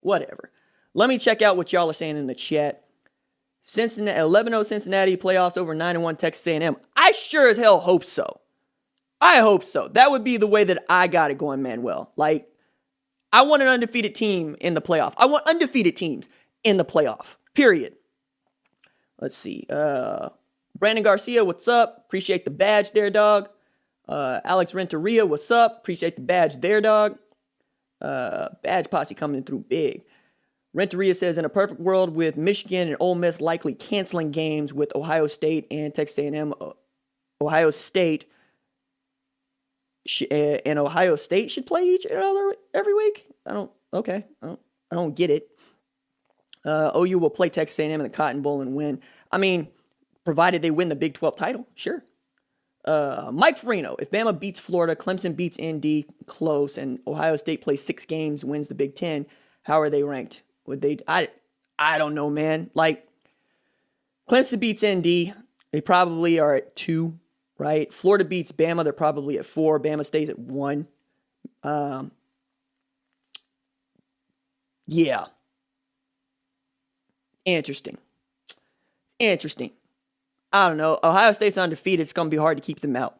Whatever. Let me check out what y'all are saying in the chat. Cincinnati, 11-0 Cincinnati playoffs over 9-1 Texas A&M. I sure as hell hope so. I hope so. That would be the way that I got it going, Manuel. Like, I want an undefeated team in the playoff. I want undefeated teams in the playoff. Period. Let's see. Brandon Garcia, what's up? Appreciate the badge there, dog. Alex Renteria, what's up? Appreciate the badge there, dog. Badge posse coming through big. Renteria says, in a perfect world with Michigan and Ole Miss likely canceling games with Ohio State and Texas A&M, Ohio State and Ohio State should play each other every week. I don't get it. OU will play Texas A&M in the Cotton Bowl and win. I mean, provided they win the Big 12 title, sure. Mike Farino, if Bama beats Florida, Clemson beats ND close, and Ohio State plays 6 games, wins the Big 10, how are they ranked? Would they? I don't know, man. Like, Clemson beats ND, they probably are at 2, right? Florida beats Bama, they're probably at 4. Bama stays at 1. Yeah. Interesting. I don't know. Ohio State's undefeated. It's going to be hard to keep them out.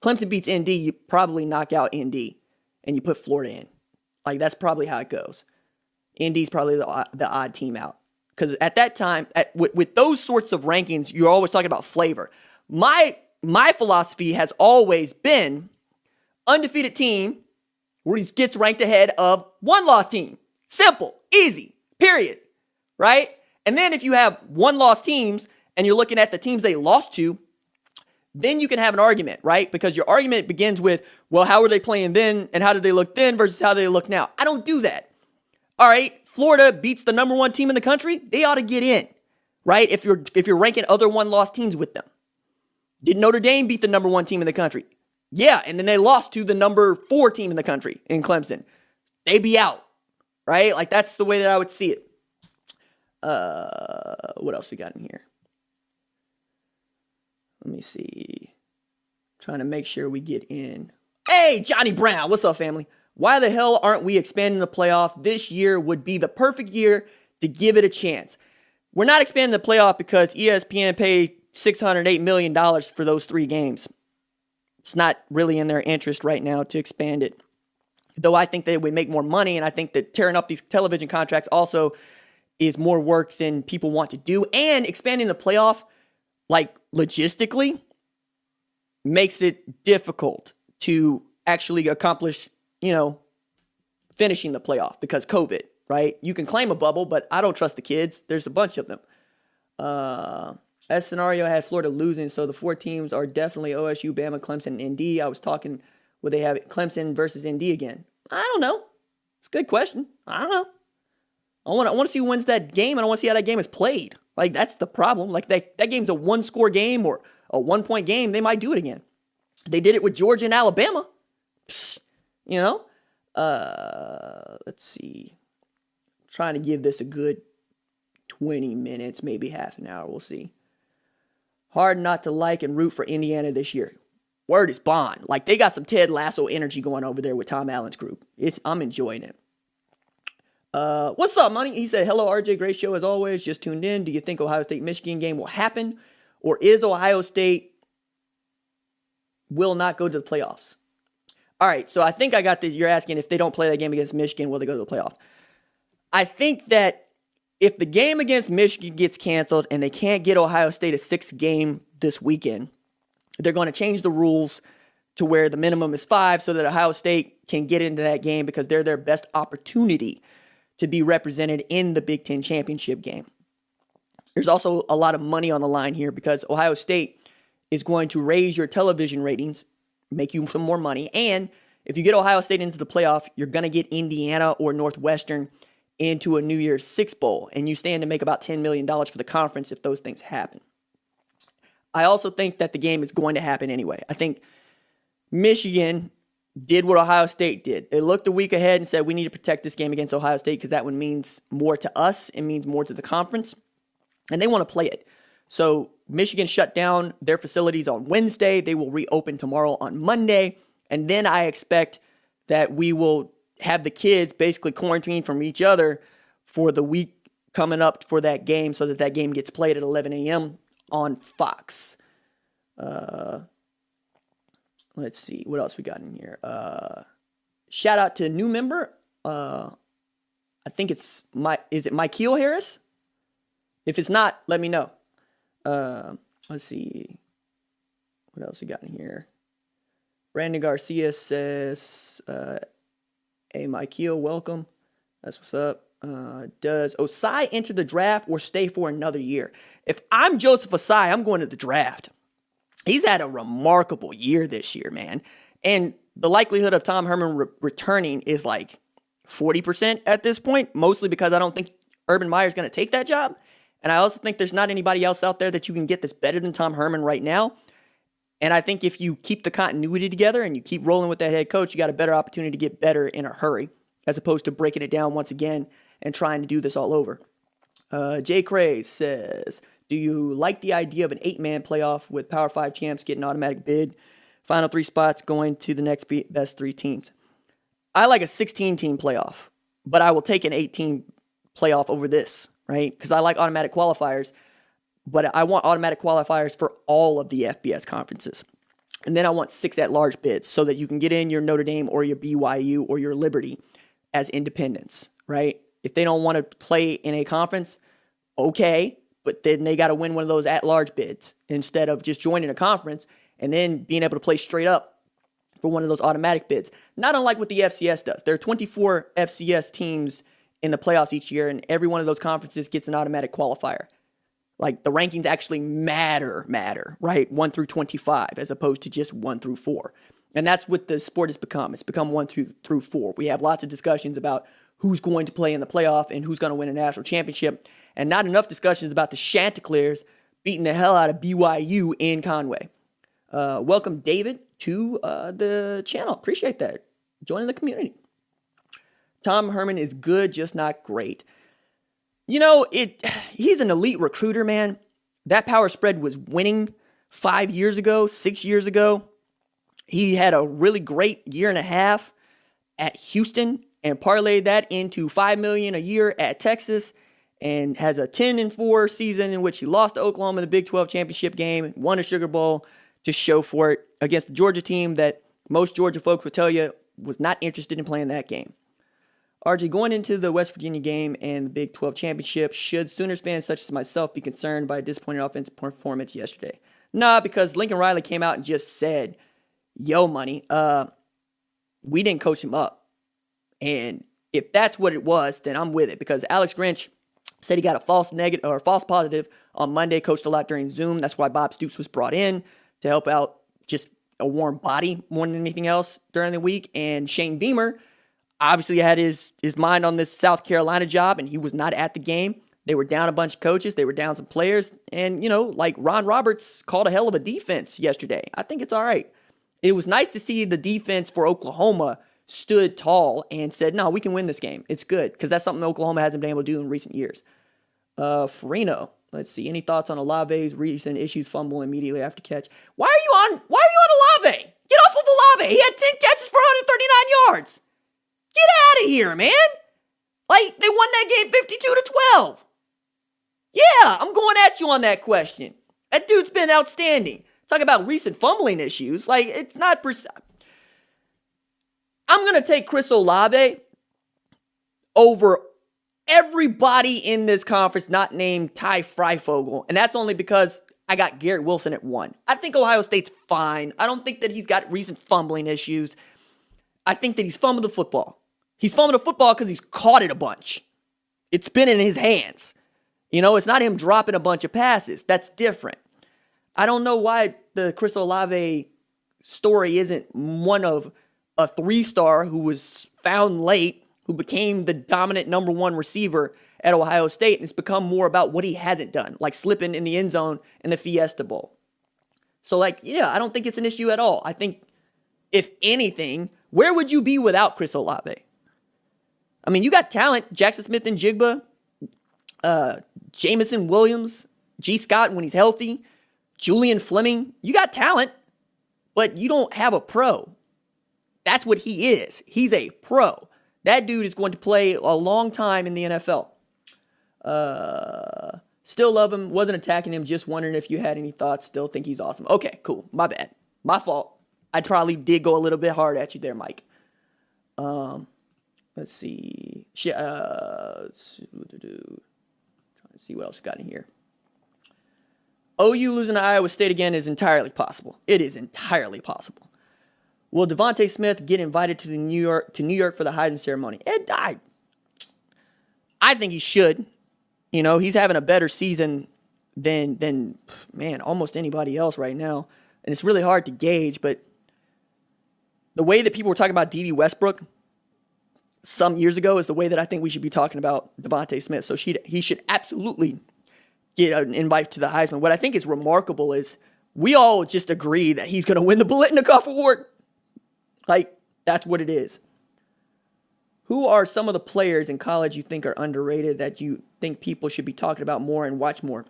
Clemson beats ND. You probably knock out ND and you put Florida in. Like, that's probably how it goes. ND's probably the odd team out. Because at that time, with those sorts of rankings, you're always talking about flavor. My philosophy has always been undefeated team where he gets ranked ahead of one-loss team. Simple. Easy. Period. Right? And then if you have one-loss teams and you're looking at the teams they lost to, then you can have an argument, right? Because your argument begins with, well, how were they playing then and how did they look then versus how do they look now? I don't do that. All right, Florida beats the number 1 team in the country. They ought to get in, right? If you're ranking other one-loss teams with them. Did Notre Dame beat the number 1 team in the country? Yeah, and then they lost to the number 4 team in the country in Clemson. They be out, right? Like, that's the way that I would see it. What else we got in here? Let me see. Trying to make sure we get in. Hey, Johnny Brown. What's up, family? Why the hell aren't we expanding the playoff? This year would be the perfect year to give it a chance. We're not expanding the playoff because ESPN paid $608 million for those 3 games. It's not really in their interest right now to expand it. Though I think they would make more money, and I think that tearing up these television contracts also is more work than people want to do. And expanding the playoff, like, logistically, makes it difficult to actually accomplish, finishing the playoff because COVID, right? You can claim a bubble, but I don't trust the kids. There's a bunch of them. That scenario had Florida losing, so the 4 teams are definitely OSU, Bama, Clemson, and ND. I was talking, would they have Clemson versus ND again? I don't know. It's a good question. I don't know. I want to see who wins that game, and I want to see how that game is played. Like, that's the problem. Like, that game's a 1-score game or a 1-point game. They might do it again. They did it with Georgia and Alabama. Psst, let's see. Trying to give this a good 20 minutes, maybe half an hour. We'll see. Hard not to like and root for Indiana this year. Word is bond. Like, they got some Ted Lasso energy going over there with Tom Allen's group. I'm enjoying it. What's up, Money? He said, hello, RJ. Great show as always. Just tuned in. Do you think Ohio State-Michigan game will happen? Or is Ohio State will not go to the playoffs? All right, so I think I got this. You're asking if they don't play that game against Michigan, will they go to the playoff? I think that if the game against Michigan gets canceled and they can't get Ohio State a 6th game this weekend, they're going to change the rules to where the minimum is 5 so that Ohio State can get into that game because they're their best opportunity to be represented in the Big Ten championship game. There's also a lot of money on the line here because Ohio State is going to raise your television ratings, make you some more money. And if you get Ohio State into the playoff, you're going to get Indiana or Northwestern into a New Year's Six Bowl. And you stand to make about $10 million for the conference if those things happen. I also think that the game is going to happen anyway. I think Michigan did what Ohio State did. They looked a week ahead and said, we need to protect this game against Ohio State because that one means more to us. It means more to the conference. And they want to play it. So Michigan shut down their facilities on Wednesday. They will reopen tomorrow on Monday. And then I expect that we will have the kids basically quarantined from each other for the week coming up for that game so that game gets played at 11 a.m. on Fox. Let's see. What else we got in here? Shout out to a new member. I think is it Mykeel Harris? If it's not, let me know. Let's see. What else we got in here? Brandon Garcia says, hey, Mykeel, welcome. That's what's up. Does Osai enter the draft or stay for another year? If I'm Joseph Osai, I'm going to the draft. He's had a remarkable year this year, man. And the likelihood of Tom Herman returning is like 40% at this point, mostly because I don't think Urban Meyer's going to take that job. And I also think there's not anybody else out there that you can get that's better than Tom Herman right now. And I think if you keep the continuity together and you keep rolling with that head coach, you got a better opportunity to get better in a hurry, as opposed to breaking it down once again and trying to do this all over. Jay Craze says, do you like the idea of an 8-man playoff with Power 5 champs getting an automatic bid? Final 3 spots going to the next best 3 teams. I like a 16-team playoff, but I will take an 8-team playoff over this, right? Because I like automatic qualifiers, but I want automatic qualifiers for all of the FBS conferences. And then I want 6 at-large bids so that you can get in your Notre Dame or your BYU or your Liberty as independents, right? If they don't want to play in a conference, okay, but then they got to win one of those at-large bids instead of just joining a conference and then being able to play straight up for one of those automatic bids. Not unlike what the FCS does. There are 24 FCS teams in the playoffs each year, and every one of those conferences gets an automatic qualifier. Like, the rankings actually matter, right? 1 through 25 as opposed to just 1 through 4. And that's what the sport has become. It's become 1 through 4. We have lots of discussions about who's going to play in the playoff and who's going to win a national championship, and not enough discussions about the Chanticleers beating the hell out of BYU in Conway. Welcome, David, to the channel. Appreciate that. Joining the community. Tom Herman is good, just not great. You know, he's an elite recruiter, man. That power spread was winning 5 years ago, 6 years ago. He had a really great year and a half at Houston and parlayed that into $5 million a year at Texas, and has a 10-4 season in which he lost to Oklahoma in the Big 12 championship game, won a Sugar Bowl to show for it against the Georgia team that most Georgia folks would tell you was not interested in playing that game. RJ, going into the West Virginia game and the Big 12 championship, should Sooners fans such as myself be concerned by a disappointing offensive performance yesterday? Nah, because Lincoln Riley came out and just said, yo, money, we didn't coach him up. And if that's what it was, then I'm with it, because Alex Grinch said he got a false positive on Monday, coached a lot during Zoom. That's why Bob Stoops was brought in to help out just a warm body more than anything else during the week. And Shane Beamer obviously had his mind on this South Carolina job, and he was not at the game. They were down a bunch of coaches. They were down some players. And, you know, like Ron Roberts called a hell of a defense yesterday. I think it's all right. It was nice to see the defense for Oklahoma stood tall and said, no, we can win this game. It's good, because that's something Oklahoma hasn't been able to do in recent years. Farino, let's see. Any thoughts on Olave's recent issues, fumble immediately after catch? Why are you on Olave? Get off of Olave. He had 10 catches for 139 yards. Get out of here, man. Like, they won that game 52-12. Yeah, I'm going at you on that question. That dude's been outstanding. Talk about recent fumbling issues. Like, it's not... I'm going to take Chris Olave over everybody in this conference not named Ty Freifogel. And that's only because I got Garrett Wilson at 1. I think Ohio State's fine. I don't think that he's got recent fumbling issues. I think that he's fumbled the football. He's fumbled the football because he's caught it a bunch. It's been in his hands. You know, it's not him dropping a bunch of passes. That's different. I don't know why the Chris Olave story isn't one of a 3-star who was found late, who became the dominant number 1 receiver at Ohio State, and it's become more about what he hasn't done, like slipping in the end zone in the Fiesta Bowl. So, like, yeah, I don't think it's an issue at all. I think, if anything, where would you be without Chris Olave? I mean, you got talent. Jackson Smith and Jigba, Jamison Williams, G. Scott when he's healthy, Julian Fleming. You got talent, but you don't have a pro. That's what he is. He's a pro. That dude is going to play a long time in the NFL. Still love him. Wasn't attacking him. Just wondering if you had any thoughts. Still think he's awesome. Okay, cool. My bad. My fault. I probably did go a little bit hard at you there, Mike. Let's see. Trying to see what else we got in here. OU losing to Iowa State again is entirely possible. It is entirely possible. Will Devonta Smith get invited to New York for the Heisman ceremony? I think he should. You know, he's having a better season than almost anybody else right now. And it's really hard to gauge, but the way that people were talking about D.D. Westbrook some years ago is the way that I think we should be talking about Devonta Smith. So he should absolutely get an invite to the Heisman. What I think is remarkable is we all just agree that he's going to win the Biletnikoff Award. Like, that's what it is. Who are some of the players in college you think are underrated that you think people should be talking about more and watch more?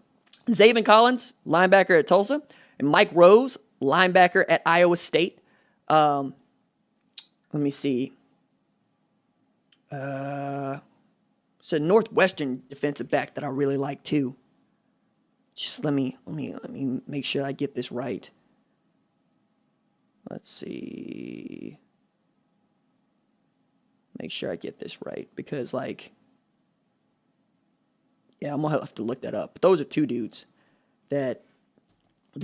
Zaven Collins, linebacker at Tulsa, and Mike Rose, linebacker at Iowa State. Let me see. It's a Northwestern defensive back that I really like too. Just let me make sure I get this right. Let's see. Make sure I get this right because, like, yeah, I'm gonna have to look that up. But those are two dudes that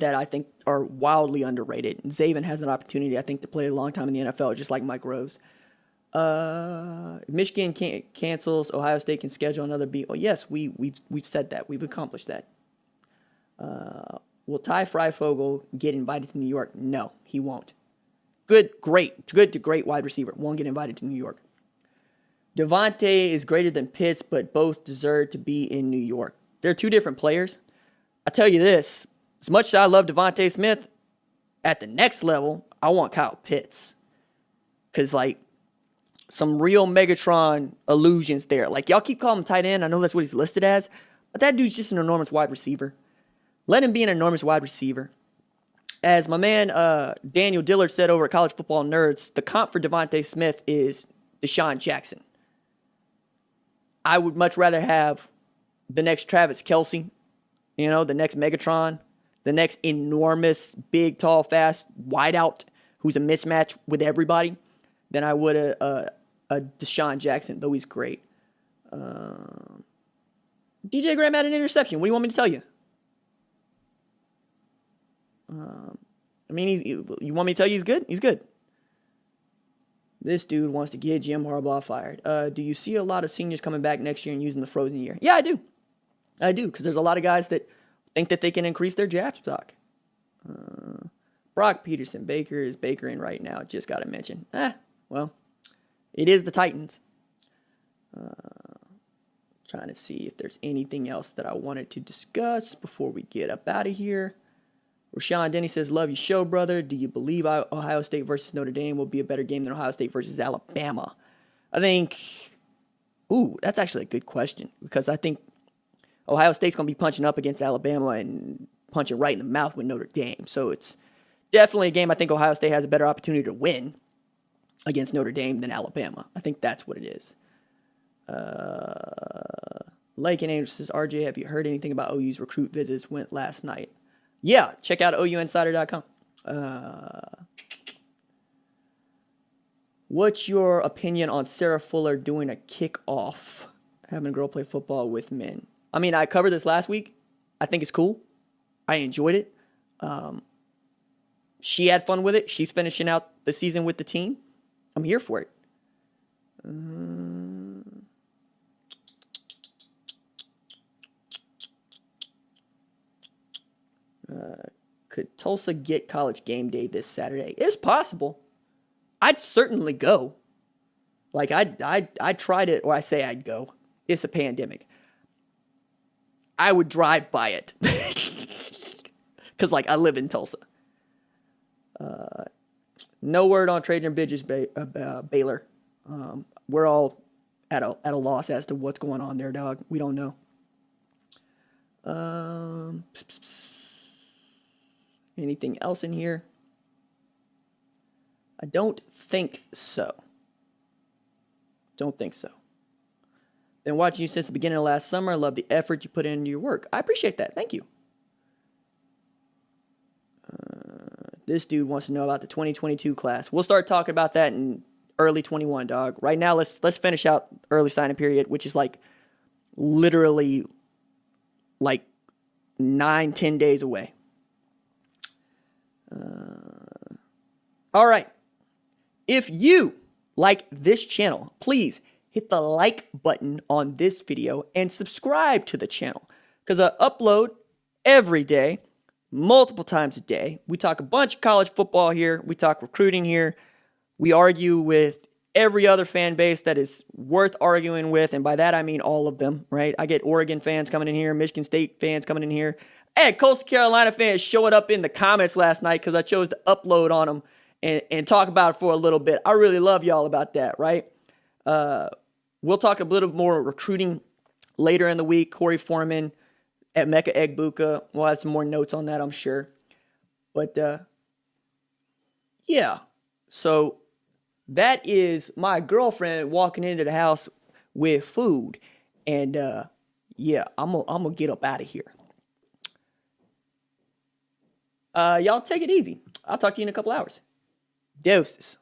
I think are wildly underrated. And Zaven has an opportunity, I think, to play a long time in the NFL, just like Mike Rose. Michigan cancels, Ohio State can schedule another beat. Oh, yes, we've said that. We've accomplished that. Will Ty Freifogel get invited to New York? No, he won't. Good to great wide receiver. Won't get invited to New York. Devonta is greater than Pitts, but both deserve to be in New York. They're two different players. I tell you this, as much as I love Devonta Smith, at the next level, I want Kyle Pitts. Because, like, some real Megatron illusions there. Like, y'all keep calling him tight end. I know that's what he's listed as. But that dude's just an enormous wide receiver. Let him be an enormous wide receiver. As my man Daniel Dillard said over at College Football Nerds, the comp for Devonta Smith is Deshaun Jackson. I would much rather have the next Travis Kelce, you know, the next Megatron, the next enormous, big, tall, fast wideout who's a mismatch with everybody than I would a Deshaun Jackson, though he's great. DJ Graham had an interception. What do you want me to tell you? You want me to tell you he's good? He's good. This dude wants to get Jim Harbaugh fired. Do you see a lot of seniors coming back next year and using the frozen year? Yeah, I do, because there's a lot of guys that think that they can increase their draft stock. Brock Peterson, Baker is Bakering right now. Just got to mention. Well, it is the Titans. Trying to see if there's anything else that I wanted to discuss before we get up out of here. Rashawn Denny says, love your show, brother. Do you believe Ohio State versus Notre Dame will be a better game than Ohio State versus Alabama? I think, that's actually a good question because I think Ohio State's going to be punching up against Alabama and punching right in the mouth with Notre Dame. So it's definitely a game I think Ohio State has a better opportunity to win against Notre Dame than Alabama. I think that's what it is. Lake and Angel says, RJ, have you heard anything about OU's recruit visits went last night? Yeah, check out OUinsider.com. What's your opinion on Sarah Fuller doing a kickoff, having a girl play football with men? I mean, I covered this last week. I think it's cool. I enjoyed it. She had fun with it. She's finishing out the season with the team. I'm here for it. Could Tulsa get College game day this Saturday? It's possible. I'd certainly go. Like, I'd try to, or I say I'd go. It's a pandemic. I would drive by it. Because, like, I live in Tulsa. No word on Trajan Bridges, Baylor. We're all at a loss as to what's going on there, dog. We don't know. Anything else in here? I don't think so. Don't think so. Been watching you since the beginning of last summer. I love the effort you put into your work. I appreciate that. Thank you. This dude wants to know about the 2022 class. We'll start talking about that in early 21, dog. Right now, let's finish out early signing period, which is like literally like 9-10 days away. All right. If you like this channel, please hit the like button on this video and subscribe to the channel, because I upload every day, multiple times a day. We talk a bunch of college football here. We talk recruiting here. We argue with every other fan base that is worth arguing with, and by that I mean all of them, right? I get Oregon fans coming in here, Michigan State fans coming in here. I had Coastal Carolina fans showing up in the comments last night because I chose to upload on them and talk about it for a little bit. I really love y'all about that, right? We'll talk a little more recruiting later in the week. Corey Foreman at Mecca Egbuka. We'll have some more notes on that, I'm sure. But, yeah. So that is my girlfriend walking into the house with food. And, yeah, I'm gonna get up out of here. Y'all take it easy. I'll talk to you in a couple hours. Doses.